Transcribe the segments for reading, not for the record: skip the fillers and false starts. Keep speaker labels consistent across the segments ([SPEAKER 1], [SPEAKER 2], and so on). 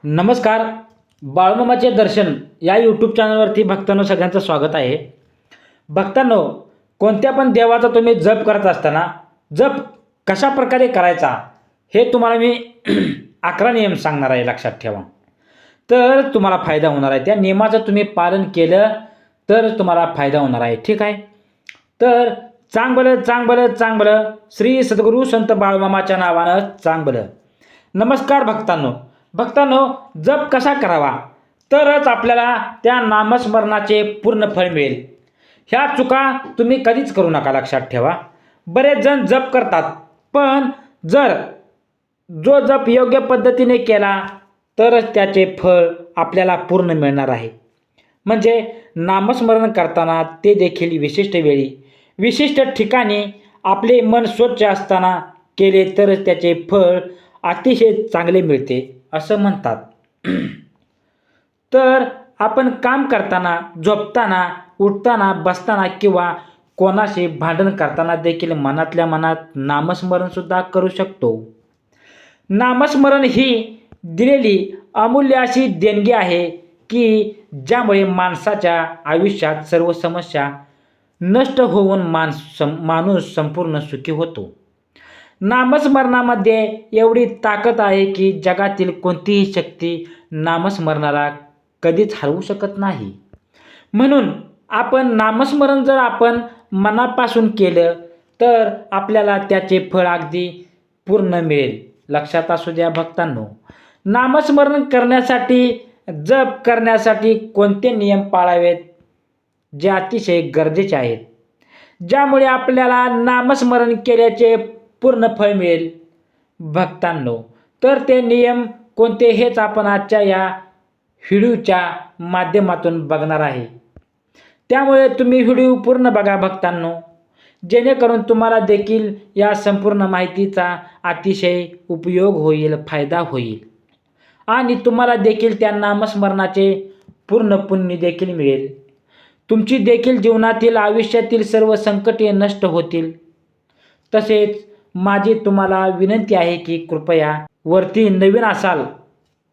[SPEAKER 1] नमस्कार. बाळूमामाचे दर्शन या यूट्यूब चॅनलवरती भक्तांनो सगळ्यांचं स्वागत आहे. भक्तांनो, कोणत्या पण देवाचा तुम्ही जप करत असताना जप कशा प्रकारे करायचा हे तुम्हाला मी 11 नियम सांगणार आहे, लक्षात ठेवा. तर तुम्हाला फायदा होणार आहे. त्या नियमाचं तुम्ही पालन केलं तर तुम्हाला फायदा होणार आहे, ठीक आहे. तर चांगलं श्री सद्गुरू संत बाळूमामाच्या नावानं चांगलं. नमस्कार भक्तांनो, जप कसा करावा तरच आपल्याला त्या नामस्मरणाचे पूर्ण फळ मिळेल. ह्या चुका तुम्ही कधीच करू नका, लक्षात ठेवा. बरेच जण जप करतात, पण जर जो जप योग्य पद्धतीने केला तरच त्याचे फळ आपल्याला पूर्ण मिळणार आहे. म्हणजे नामस्मरण करताना ते देखील विशिष्ट वेळी विशिष्ट ठिकाणी आपले मन स्वच्छ असताना केले तरच त्याचे फळ अतिशय चांगले मिळते असं म्हणतात. तर आपण काम करताना, झोपताना, उठताना, बसताना किंवा कोणाशी भांडण करताना देखील मनातल्या मनात नामस्मरण सुद्धा करू शकतो. नामस्मरण ही दिलेली अमूल्य अशी देणगी आहे की ज्यामुळे माणसाच्या आयुष्यात सर्व समस्या नष्ट होऊन माणूस संपूर्ण सुखी होतो. नामस्मरणामध्ये एवढी ताकद आहे की जगातील कोणतीही शक्ती नामस्मरणाला कधीच हरवू शकत नाही. म्हणून नामस्मरण जर आपण मनापासून केलं तर आपल्याला त्याचे फळ अगदी पूर्ण मिळेल. लक्षात असू द्या भक्तांनो, नामस्मरण करण्यासाठी, जप करण्यासाठी कोणते नियम पाळावेत जे अतिशय गरजेचे आहेत, ज्यामुळे आपल्याला नामस्मरण केल्याचे पूर्ण फळ मिळेल. भक्तांनो, तर ते नियम कोणते हेच आपण आजच्या या व्हिडिओच्या माध्यमातून बघणार आहे. त्यामुळे तुम्ही व्हिडिओ पूर्ण बघा भक्तांनो, जेणेकरून तुम्हाला देखील या संपूर्ण माहितीचा अतिशय उपयोग होईल, फायदा होईल आणि तुम्हाला देखील त्या नामस्मरणाचे पूर्ण पुण्य देखील मिळेल. तुमची देखील जीवनातील, आयुष्यातील सर्व संकटे नष्ट होतील. तसेच माझी तुम्हाला विनंती आहे की कृपया वरती नवीन असाल,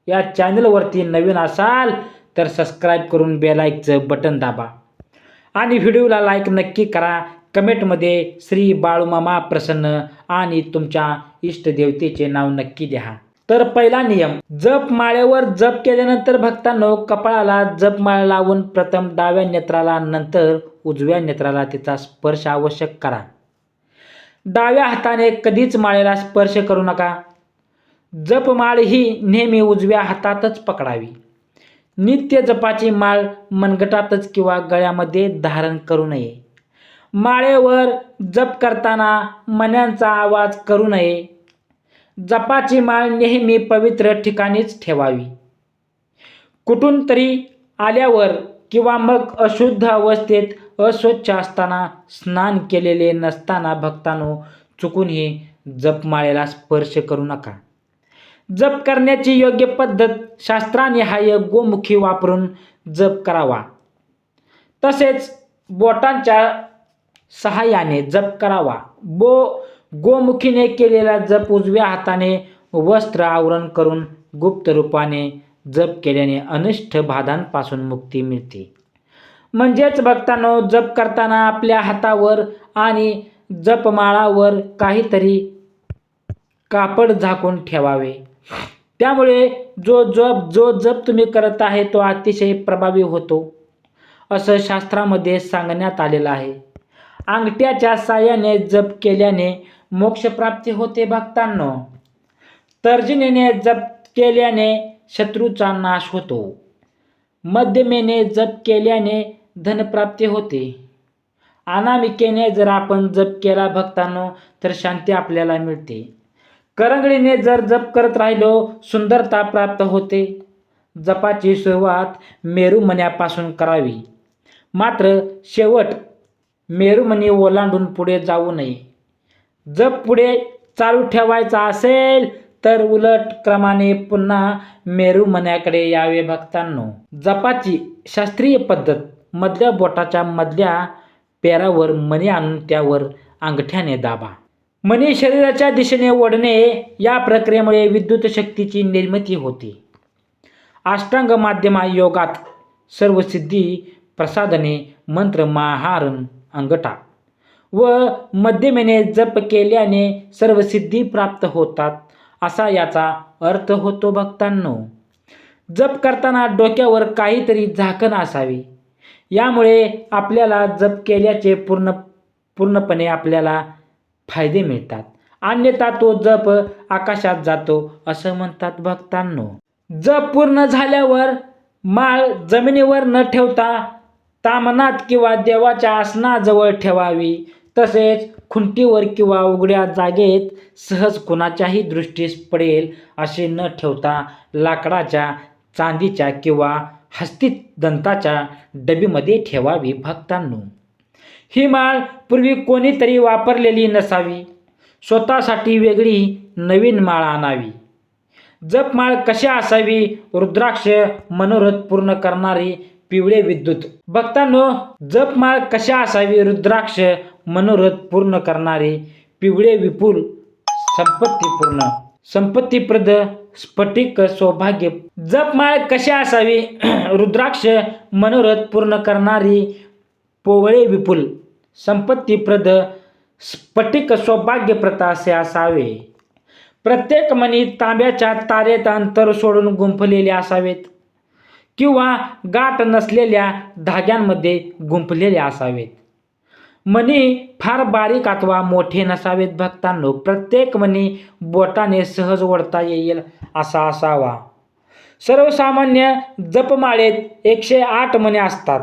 [SPEAKER 1] या चॅनलवरती नवीन असाल तर सबस्क्राईब करून बेल आयकॉनचं बटन दाबा आणि व्हिडिओला लाईक नक्की करा. कमेंटमध्ये श्री बाळूमामा प्रसन्न आणि तुमच्या इष्टदेवतेचे नाव नक्की द्या. तर पहिला नियम, जप माळेवर जप केल्यानंतर भक्तांनो कपाळाला जपमाळ लावून प्रथम डाव्या नेत्राला, नंतर उजव्या नेत्राला तिचा स्पर्श आवश्यक करा. डाव्या हाताने कधीच माळेला स्पर्श करू नका. जपमाळ ही नेहमी उजव्या हातातच पकडावी. नित्य जपाची माळ मनगटातच किंवा गळ्यामध्ये धारण करू नये. माळेवर जप करताना मण्यांचा आवाज करू नये. जपाची माळ नेहमी पवित्र ठिकाणीच ठेवावी. कुठून तरी आल्यावर किंवा मग अशुद्ध अवस्थेत, अस्वच्छ असताना, स्नान केलेले नसताना भक्तांनो चुकूनही जपमाळेला स्पर्श करू नका. जप करण्याची योग्य पद्धत शास्त्रानिहाय गोमुखी वापरून जप करावा. तसेच बोटांच्या सहाय्याने जप करावा. गोमुखीने केलेला जप उजव्या हाताने वस्त्र आवरण करून गुप्त रूपाने जप केल्याने अनिष्ट बाधांपासून मुक्ती मिळते. म्हणजेच भक्तांनो, जप करताना आपल्या हातावर आणि जपमाळावर काहीतरी कापड झाकून ठेवावे. त्यामुळे जो जप तुम्ही करत आहे तो अतिशय प्रभावी होतो असं शास्त्रामध्ये सांगण्यात आलेलं आहे. अंगठ्याच्या साहाय्याने जप केल्याने मोक्षप्राप्ती होते भक्तांनो. तर्जनीने जप केल्याने शत्रूचा नाश होतो. मध्यमेने जप केल्याने धनप्राप्ती होते. अनामिकेने जर आपण जप केला भक्तांनो तर शांती आपल्याला मिळते. करंगळीने जर जप करत राहिलो सुंदरता प्राप्त होते. जपाची सुरुवात मेरुमण्यापासून करावी, मात्र शेवट मेरुमणी ओलांडून पुढे जाऊ नये. जप पुढे चालू ठेवायचा असेल तर उलट क्रमाने पुन्हा मेरुमण्याकडे यावे भक्तांनो. जपाची शास्त्रीय पद्धत, मधल्या बोटाच्या मधल्या पेरावर मणी आणून त्यावर अंगठ्याने दाबा. मणी शरीराच्या दिशेने ओढणे, या प्रक्रियेमुळे विद्युत शक्तीची निर्मिती होते. अष्टांग माध्यमा योगात सर्वसिद्धी प्रसादने मंत्र महारण अंगठा व मध्यमेने जप केल्याने सर्व सिद्धी प्राप्त होतात असा याचा अर्थ होतो भक्तांनो. जप करताना डोक्यावर काहीतरी झाकण असावे. यामुळे आपल्याला जप केल्याचे पूर्णपणे आपल्याला फायदे मिळतात. अन्यथा तो जप आकाशात जातो असं म्हणतात भक्तांनो. जप पूर्ण झाल्यावर माळ जमिनीवर न ठेवता तामनात किंवा देवाच्या आसनाजवळ ठेवावी. तसेच खुंटीवर किंवा उघड्या जागेत सहज कुणाच्याही दृष्टीस पडेल असे न ठेवता लाकडाच्या, चांदीच्या किंवा हस्तिदंताच्या डबीमध्ये ठेवावी भक्तांनो. ही माळ पूर्वी कोणीतरी वापरलेली नसावी. स्वतःसाठी वेगळी नवीन माळ आणावी. जपमाळ कशी असावी? रुद्राक्ष मनोरथ पूर्ण करणारी पिवळे विद्युत. भक्तांनो, जपमाळ कशा असावी? रुद्राक्ष मनोरथ पूर्ण करणारी पिवळे विपुल संपत्तीप्रद स्फटिक सौभाग्य. जपमाळ कशी असावी? रुद्राक्ष मनोरथ पूर्ण करणारी पिवळे विपुल संपत्तीप्रद स्फटिक सौभाग्यप्रद असे असावे. प्रत्येक मणी तांब्याच्या तारेत अंतर सोडून गुंफलेले असावेत किंवा गाठ नसलेल्या धाग्यांमध्ये गुंफलेले असावेत. मणी फार बारीक अथवा मोठे नसावेत भक्तांनो. प्रत्येक मणी बोटाने सहज ओढता येईल असा असावा. सर्वसामान्य जपमाळेत 108 मणी असतात.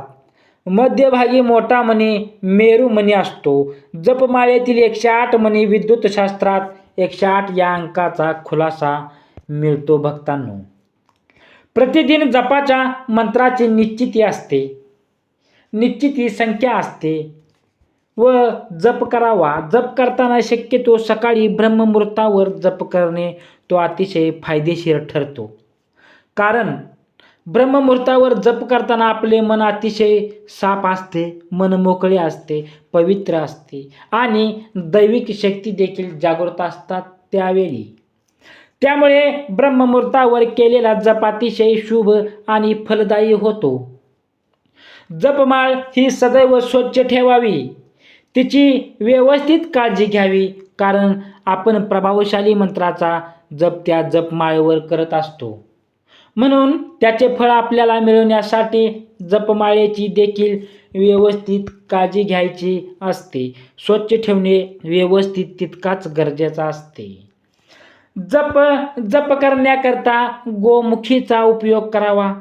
[SPEAKER 1] मध्यभागी मोठा मणी मेरू मणी असतो. जपमाळेतील 108 मणी विद्युतशास्त्रात 108 या अंकाचा खुलासा मिळतो भक्तांनो. प्रतिदिन जपाच्या मंत्राची निश्चिती संख्या असते व जप करावा. जप करताना शक्यतो सकाळी ब्रह्ममुहूर्तावर जप करणे तो अतिशय फायदेशीर ठरतो. कारण ब्रह्ममुहूर्तावर जप करताना आपले मन अतिशय साफ असते, मन मोकळे असते, पवित्र असते आणि दैविक शक्ती देखील जागृत असतात त्यावेळी. त्यामुळे ब्रह्ममुहूर्तावर केलेला जप अतिशय शुभ आणि फलदायी होतो. जपमाळ ही सदैव स्वच्छ ठेवावी. तिची व्यवस्थित काळजी घ्यावी. कारण आपण प्रभावशाली मंत्राचा जप त्या जपमाळेवर करत असतो. म्हणून त्याचे फळ आपल्याला मिळवण्यासाठी जपमाळेची देखील व्यवस्थित काळजी घ्यायची असते. स्वच्छ ठेवणे व्यवस्थित तितकाच गरजेचा असते. जप करण्याकरता गोमुखीचा उपयोग करावा.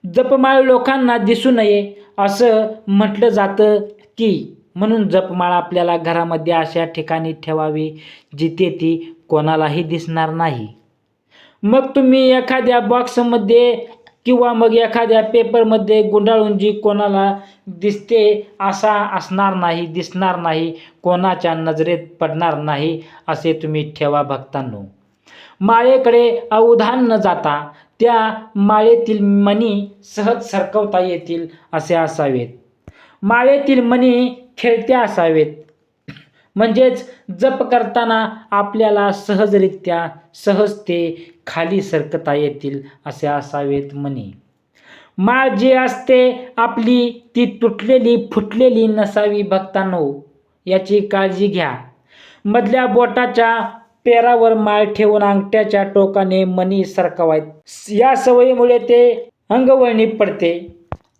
[SPEAKER 1] जपमाळ लोकांना दिसू नये असं म्हटलं जातं की म्हणून जपमाळ आपल्याला घरामध्ये अशा ठिकाणी ठेवावी जिथे ती कोणालाही दिसणार नाही. मग तुम्ही एखाद्या बॉक्समध्ये किंवा मग एखाद्या पेपरमध्ये गुंडाळून जी कोणाला दिसते असा दिसणार नाही, कोणाच्या नजरेत पडणार नाही असे तुम्ही ठेवा भक्तांनो. माळेकडे अवधान न जाता त्या माळेतील मणी सहज सरकवता येतील असे असावेत. माळेतील मणी खेळत्या असावेत. म्हणजेच जप करताना आपल्याला सहजरित्या सहज ते खाली सरकता येतील असे असावेत मणी. माळ जी असते आपली ती तुटलेली फुटलेली नसावी भक्तांनो, याची काळजी घ्या. मधल्या बोटाच्या पेरावर माळ ठेवून अंगठ्याच्या टोकाने मणी सरकवायत. या सवयीमुळे ते अंगवळणी पडते.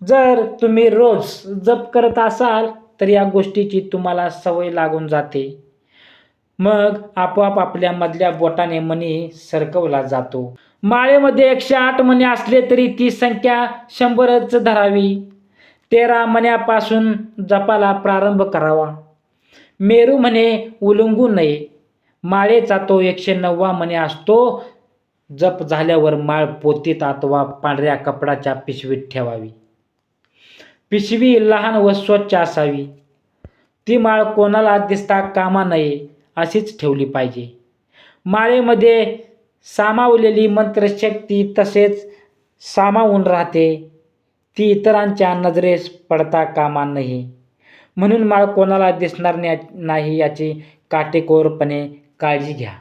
[SPEAKER 1] जर तुम्ही रोज जप करत असाल तर या गोष्टीची तुम्हाला सवय लागून जाते. मग आपोआप आपल्या मधल्या बोटाने मणी सरकवला जातो. माळेमध्ये 108 मणी असले तरी ती संख्या 100च धरावी. 13 मण्यापासून जपाला प्रारंभ करावा. मेरू मणे उलंघू नये. माळेचा तो 109 मणी असतो. जप झाल्यावर माळ पोतीत अथवा पांढऱ्या कपडाच्या पिशवीत ठेवावी. पिशवी लहान व स्वच्छ असावी. ती माळ कोणाला दिसता कामा नये अशीच ठेवली पाहिजे. माळेमध्ये सामावलेली मंत्रशक्ती तसेच सामावून राहते. ती इतरांच्या नजरेस पडता कामा नये. म्हणून माळ कोणाला दिसणार नाही याची काटेकोरपणे काळजी घ्या.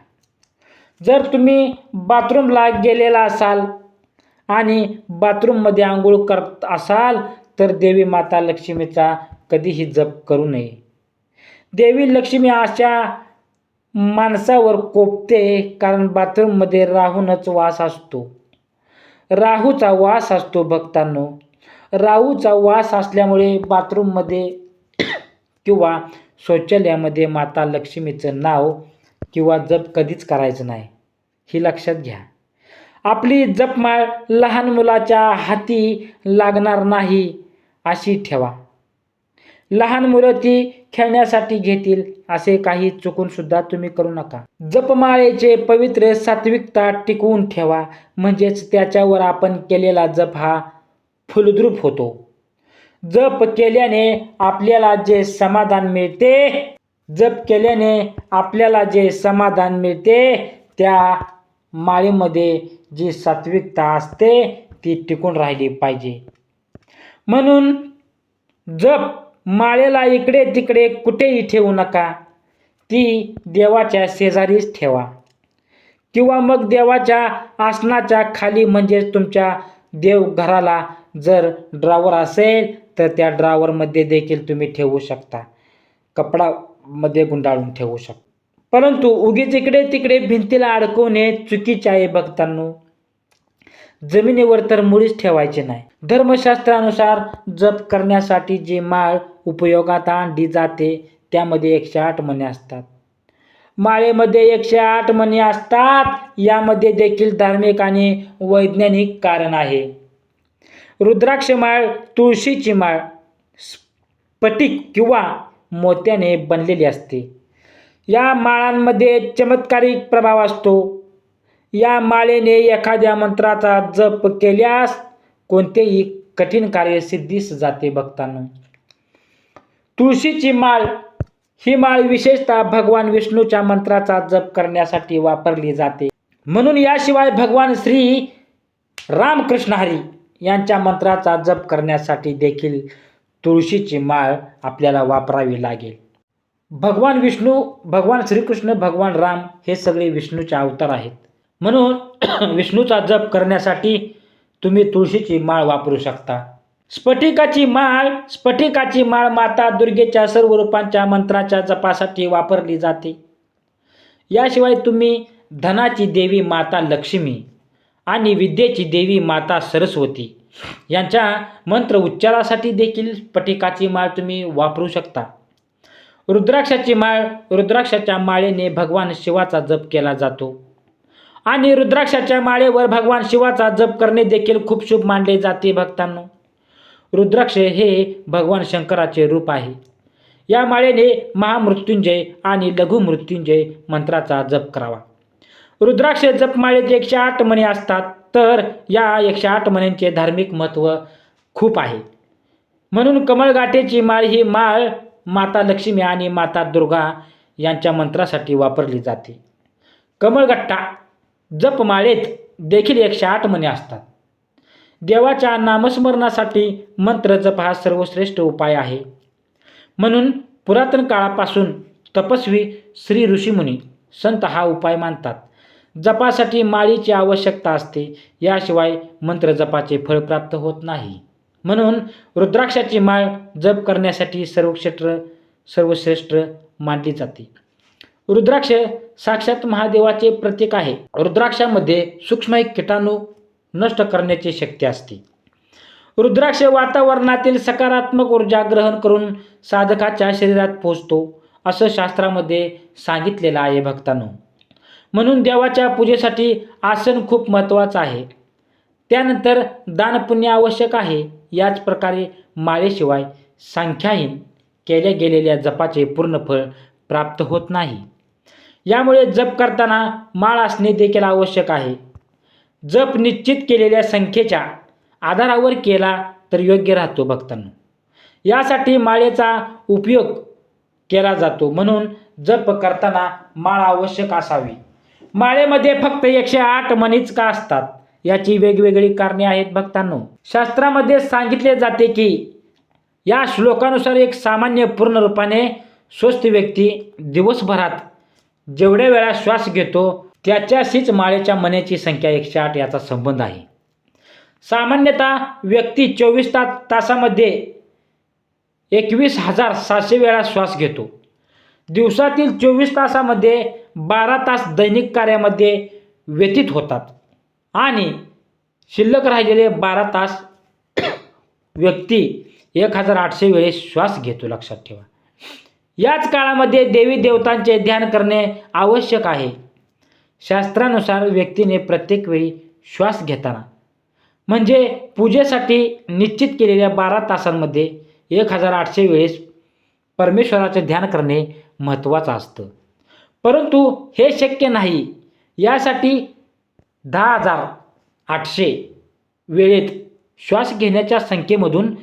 [SPEAKER 1] जर तुम्ही बाथरूमला गेलेला असाल आणि बाथरूममध्ये आंघोळ करत असाल तर देवी माता लक्ष्मीचा कधीही जप करू नये. देवी लक्ष्मी अशा माणसावर कोपते, कारण बाथरूममध्ये राहूनच वास असतो. राहूचा वास असतो भक्तांनो. राहूचा वास असल्यामुळे बाथरूममध्ये किंवा शौचालयामध्ये माता लक्ष्मीचं नाव किंवा जप कधीच करायचं नाही, ही लक्षात घ्या. आपली जपमाळ लहान मुलाच्या हाती लागणार नाही अशी ठेवा. लहान मुलं ती खेळण्यासाठी घेतील असे काही चुकून सुद्धा तुम्ही करू नका. जपमाळेचे पवित्र सात्विकता टिकवून ठेवा, म्हणजेच त्याच्यावर आपण केलेला जप हा फलद्रूप होतो. जप केल्याने आपल्याला जे समाधान मिळते, त्या माळेमध्ये जी सात्विकता असते ती टिकून राहिली पाहिजे. म्हणून जप माळेला इकडे तिकडे कुठेही ठेवू नका. ती देवाच्या शेजारीच ठेवा किंवा मग देवाच्या आसनाच्या खाली, म्हणजे तुमच्या देवघराला जर ड्रॉवर असेल तर त्या ड्रॉवरमध्ये देखील तुम्ही ठेवू शकता, कपडामध्ये गुंडाळून ठेवू शकता. परंतु उगीच इकडे तिकडे भिंतीला अडकवणे चुकीचे आहे भक्तांनो. जमिनीवर तर मुळीच ठेवायचे नाही. धर्मशास्त्रानुसार जप करण्यासाठी जी माळ उपयोगात आणली जाते त्यामध्ये 108 मणी असतात. माळेमध्ये 108 मणी असतात, यामध्ये देखील धार्मिक आणि वैज्ञानिक कारण आहे. रुद्राक्ष माळ, तुळशीची माळ स्फटिक किंवा मोत्याने बनलेली असते. या माळांमध्ये चमत्कारिक प्रभाव असतो. या माळेने एखाद्या मंत्राचा जप केल्यास कोणतेही कठीण कार्य सिद्धीस जाते भक्तांनो. तुळशीची माळ ही माळ विशेषतः भगवान विष्णूच्या मंत्राचा जप करण्यासाठी वापरली जाते. म्हणून याशिवाय भगवान श्री रामकृष्ण हरी यांच्या मंत्राचा जप करण्यासाठी देखील तुळशीची माळ आपल्याला वापरावी लागेल. भगवान विष्णू, भगवान श्रीकृष्ण, भगवान राम हे सगळे विष्णूचे अवतार आहेत. म्हणून विष्णूचा जप करण्यासाठी तुम्ही तुळशीची माळ वापरू शकता. स्फटिकाची माळ माता दुर्गेच्या सर्व रूपांच्या मंत्राच्या जपासाठी वापरली जाते. याशिवाय तुम्ही धनाची देवी माता लक्ष्मी आणि विद्येची देवी माता सरस्वती यांच्या मंत्र उच्चारासाठी देखील स्फटिकाची माळ तुम्ही वापरू शकता. रुद्राक्षाच्या माळेने भगवान शिवाचा जप केला जातो आणि रुद्राक्षाच्या माळेवर भगवान शिवाचा जप करणे देखील खूप शुभ मानले जाते भक्तांनो. रुद्राक्ष हे भगवान शंकराचे रूप आहे. या माळेने महामृत्युंजय आणि लघुमृत्युंजय मंत्राचा जप करावा. रुद्राक्ष जपमाळेत 108 मणी असतात, तर या 108 मण्यांचे धार्मिक महत्त्व खूप आहे. म्हणून कमळगाठेची माळ ही माळ माता लक्ष्मी आणि माता दुर्गा यांच्या मंत्रासाठी वापरली जाते. कमळगट्टा जपमाळेत देखील 108 मणी असतात. देवाच्या नामस्मरणासाठी मंत्र जप हा सर्वश्रेष्ठ उपाय आहे. म्हणून पुरातन काळापासून तपस्वी, श्री ऋषीमुनी, संत हा उपाय मानतात. जपासाठी माळीची आवश्यकता असते, याशिवाय मंत्र जपाचे फळ प्राप्त होत नाही. म्हणून रुद्राक्षाची माळ जप करण्यासाठी सर्वश्रेष्ठ मानली जाते. रुद्राक्ष साक्षात महादेवाचे प्रतीक आहे. रुद्राक्षामध्ये सूक्ष्म कीटाणू नष्ट करण्याची शक्ती असते. रुद्राक्ष वातावरणातील सकारात्मक ऊर्जा ग्रहण करून साधकाच्या शरीरात पोहोचतो, असं शास्त्रामध्ये सांगितलेलं आहे भक्तांनो. म्हणून देवाच्या पूजेसाठी आसन खूप महत्त्वाचं आहे. त्यानंतर दानपुण्य आवश्यक आहे. याच प्रकारे माळेशिवाय संख्याहीन केल्या गेलेल्या जपाचे पूर्ण फळ प्राप्त होत नाही. यामुळे जप करताना माळ असणे देखील आवश्यक आहे. जप निश्चित केलेल्या संख्येच्या आधारावर केला तर योग्य राहतो भक्तांनो. यासाठी माळेचा उपयोग केला जातो. म्हणून जप करताना माळ आवश्यक असावी. माळेमध्ये फक्त 108 मणीच का असतात, याची वेगवेगळी कारणे आहेत भक्तांनो. शास्त्रामध्ये सांगितले जाते की या श्लोकानुसार एक सामान्य पूर्ण रूपाने स्वस्थ व्यक्ती दिवसभरात जेवढ्या वेळा श्वास घेतो त्याच्याशीच माळेच्या मण्याची संख्या 108 याचा संबंध आहे. सामान्यतः व्यक्ती 24 तासामध्ये 21,700 वेळा श्वास घेतो. दिवसातील 24 तासामध्ये 12 तास दैनिक कार्यामध्ये व्यतीत होतात आणि शिल्लक राहिलेले 12 तास व्यक्ती 1,800 वेळेस श्वास घेतो. लक्षात ठेवा. याच काळामध्ये देवी देवतांचे ध्यान करणे आवश्यक आहे. शास्त्रानुसार व्यक्तीने प्रत्येक वेळी श्वास घेताना म्हणजे पूजेसाठी निश्चित केलेल्या 12 तासांमध्ये 1,800 वेळेस परमेश्वराचे ध्यान करणे महत्त्वाचं असतं. परंतु हे शक्य नाही. यासाठी 10,800 वेळेत श्वास घेण्याच्या संख्येमधून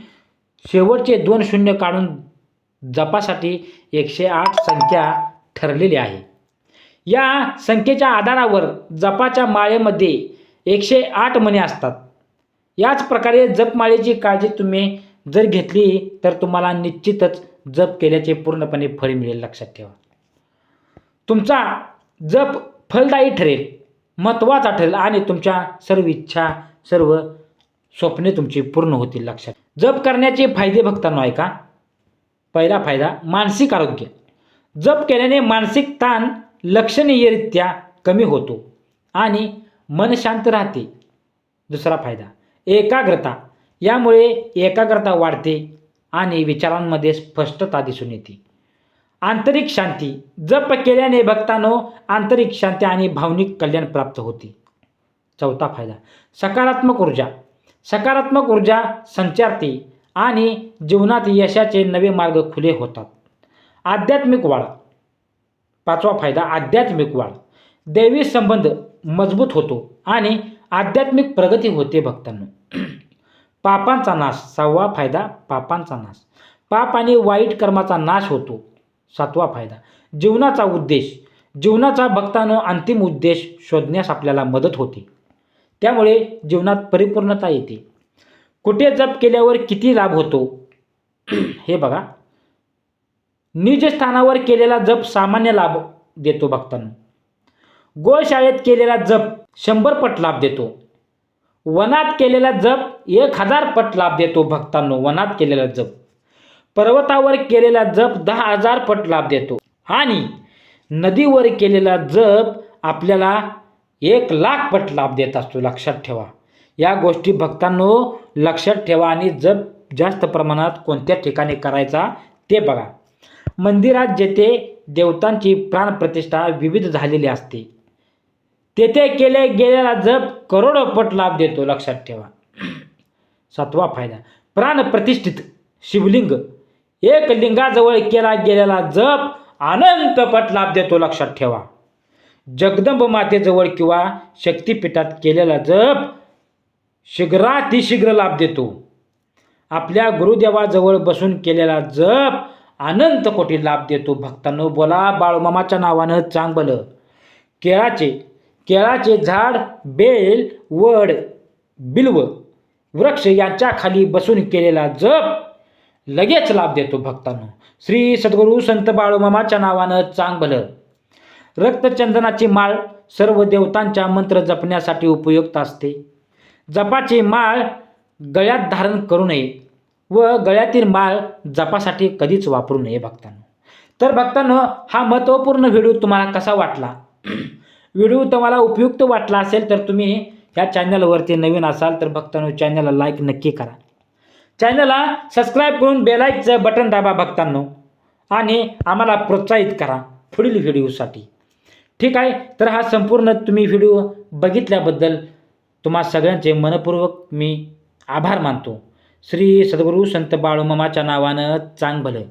[SPEAKER 1] शेवटचे 2 शून्य काढून जपासाठी 108 संख्या ठरलेली आहे. या संख्येच्या आधारावर जपाच्या माळेमध्ये 108 मणी असतात. याच प्रकारे जपमाळेची काळजी तुम्ही जर घेतली तर तुम्हाला निश्चितच जप केल्याचे पूर्णपणे फळ मिळेल. लक्षात ठेवा. तुमचा जप फलदायी ठरेल, महत्त्वाचा ठरेल आणि तुमच्या सर्व इच्छा, सर्व स्वप्ने तुमची पूर्ण होतील. लक्षात. जप करण्याचे फायदे भक्तांनो ऐका. पहिला फायदा मानसिक आरोग्य. जप केल्याने मानसिक ताण लक्षणीयरित्या कमी होतो आणि मन शांत राहते. दुसरा फायदा एकाग्रता. यामुळे एकाग्रता वाढते आणि विचारांमध्ये स्पष्टता दिसून येते. आंतरिक शांती. जप केल्याने भक्तांनो आंतरिक शांती आणि भावनिक कल्याण प्राप्त होते. चौथा फायदा सकारात्मक ऊर्जा. सकारात्मक ऊर्जा संचारते आणि जीवनात यशाचे नवे मार्ग खुले होतात. आध्यात्मिक वाढ. पाचवा फायदा आध्यात्मिक वाढ. दैवी संबंध मजबूत होतो आणि आध्यात्मिक प्रगती होते. भक्तांनो पापांचा नाश. सहावा फायदा पापांचा नाश. पाप आणि वाईट कर्माचा नाश होतो. सातवा फायदा जीवनाचा उद्देश. जीवनाचा भक्तांनो अंतिम उद्देश शोधण्यास आपल्याला मदत होते. त्यामुळे जीवनात परिपूर्णता येते. कुठे जप केल्यावर किती लाभ होतो हे बघा. निज स्थानावर केलेला जप सामान्य लाभ देतो भक्तांनो. गोशाळेत केलेला जप 100 पट लाभ देतो. वनात केलेला जप 1000 पट लाभ देतो. भक्तांनो वनात केलेला जप. पर्वतावर केलेला जप 10,000 पट लाभ देतो आणि नदीवर केलेला जप आपल्याला 1,00,000 पट लाभ देत असतो. लक्षात ठेवा. या गोष्टी भक्तांनो लक्षात ठेवा आणि जप जास्त प्रमाणात कोणत्या ठिकाणी करायचा ते बघा. मंदिरात जेथे देवतांची प्राणप्रतिष्ठा विविध झालेली असते तेथे केले गेलेला जप करोडो पट लाभ देतो. लक्षात ठेवा. सातवा फायदा प्राणप्रतिष्ठित शिवलिंग. एक लिंगाजवळ केला गेलेला जप अनंत पट लाभ देतो. लक्षात ठेवा. जगदंब मातेजवळ किंवा शक्तिपीठात केलेला जप शीघ्रातिशीघ्र लाभ देतो. आपल्या गुरुदेवाजवळ बसून केलेला जप अनंत कोटी लाभ देतो. भक्तांनो बोला बाळूमामाच्या नावानं चांगलं. केळाचे झाड, बेल, वड, बिल्व वृक्ष यांच्या खाली बसून केलेला जप लगेच लाभ देतो. भक्तांनो श्री सद्गुरू संत बाळूमामाच्या नावानं चांगलं. रक्तचंदनाची माळ सर्व देवतांच्या मंत्र जपण्यासाठी उपयुक्त असते. जपाची माळ गळ्यात धारण करू नये व गळ्यातील माळ जपासाठी कधीच वापरू नये. भक्तांनो तर भक्तांनो हा महत्त्वपूर्ण व्हिडिओ तुम्हाला कसा वाटला. व्हिडिओ तुम्हाला उपयुक्त वाटला असेल तर तुम्ही या चॅनलवरती नवीन असाल तर भक्तांनो चॅनलला लाईक नक्की करा. चॅनलला सबस्क्राईब करून बेल आयकॉनचं बटन दाबा भक्तांनो आणि आम्हाला प्रोत्साहित करा पुढील व्हिडिओसाठी. ठीक आहे. तर हा संपूर्ण तुम्ही व्हिडिओ बघितल्याबद्दल तुम्हा सगळ्यांचे मनपूर्वक मी आभार मानतो. श्री सद्गुरू संत बाळूमामाच्या नावानं चांगलं.